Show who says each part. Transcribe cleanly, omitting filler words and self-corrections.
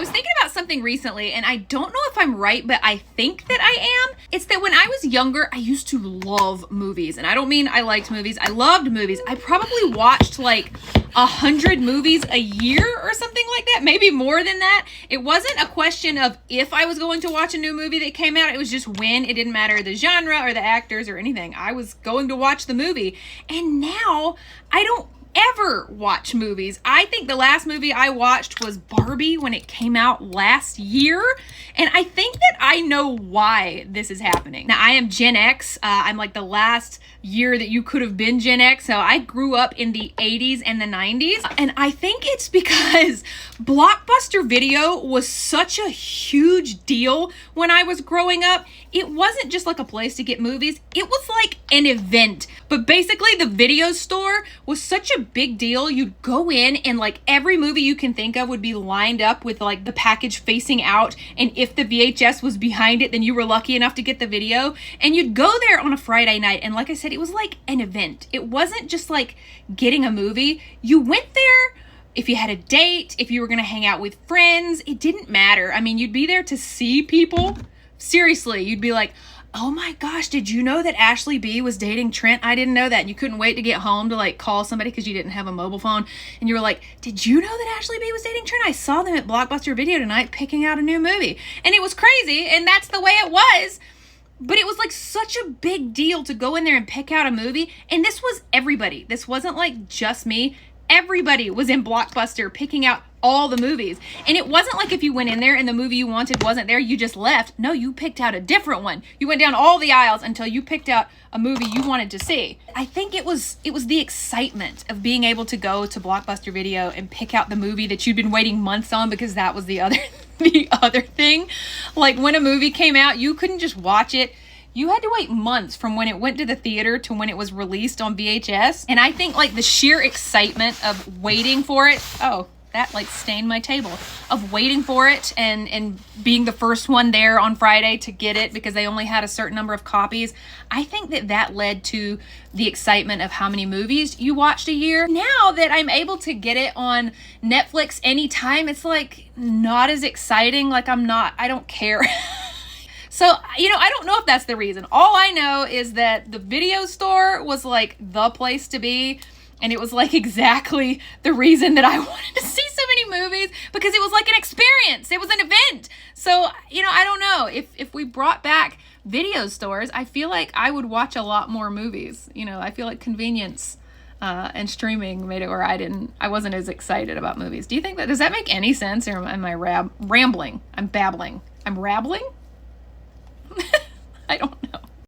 Speaker 1: was thinking about something recently, and I don't know if I'm right, but I think that I am. It's that when I was younger, I used to love movies. And I don't mean I liked movies. I loved movies. I probably watched like 100 movies a year or something like that. Maybe more than that. It wasn't a question of if I was going to watch a new movie that came out. It was just when. It didn't matter the genre or the actors or anything. I was going to watch the movie. And now I don't ever watch movies. I think the last movie I watched was Barbie when it came out last year. And I think that I know why this is happening. Now, I am Gen X. I'm like the last year that you could have been Gen X. So I grew up in the 80s and the 90s. And I think it's because Blockbuster Video was such a huge deal when I was growing up. It wasn't just like a place to get movies. It was like an event. But basically the video store was such a big deal. You'd go in and like every movie you can think of would be lined up with like the package facing out. And if the VHS was behind it, then you were lucky enough to get the video. And you'd go there on a Friday night. And like I said, it was like an event. It wasn't just like getting a movie. You went there if you had a date, if you were going to hang out with friends. It didn't matter. I mean, you'd be there to see people. Seriously, you'd be like, oh my gosh, did you know that Ashley B was dating Trent? I didn't know that. And you couldn't wait to get home to like call somebody because you didn't have a mobile phone. And you were like, did you know that Ashley B was dating Trent? I saw them at Blockbuster Video tonight picking out a new movie. And it was crazy. And that's the way it was. But it was like such a big deal to go in there and pick out a movie. And this was everybody. This wasn't like just me. Everybody was in Blockbuster picking out all the movies. And it wasn't like if you went in there and the movie you wanted wasn't there, you just left. No, you picked out a different one. You went down all the aisles until you picked out a movie you wanted to see. I think it was the excitement of being able to go to Blockbuster Video and pick out the movie that you'd been waiting months on, because that was the other thing. Like when a movie came out, you couldn't just watch it. You had to wait months from when it went to the theater to when it was released on VHS. And I think like the sheer excitement of waiting for it, oh, that like stained my table, of waiting for it and being the first one there on Friday to get it because they only had a certain number of copies. I think that led to the excitement of how many movies you watched a year. Now that I'm able to get it on Netflix anytime, it's like not as exciting. Like I don't care. So, I don't know if that's the reason. All I know is that the video store was like the place to be. And it was like exactly the reason that I wanted to see so many movies, because it was like an experience. It was an event. So, I don't know. If we brought back video stores, I feel like I would watch a lot more movies. I feel like convenience and streaming made it where I wasn't as excited about movies. Do you think does that make any sense? Or am I rambling? I'm babbling. I'm rabbling? I don't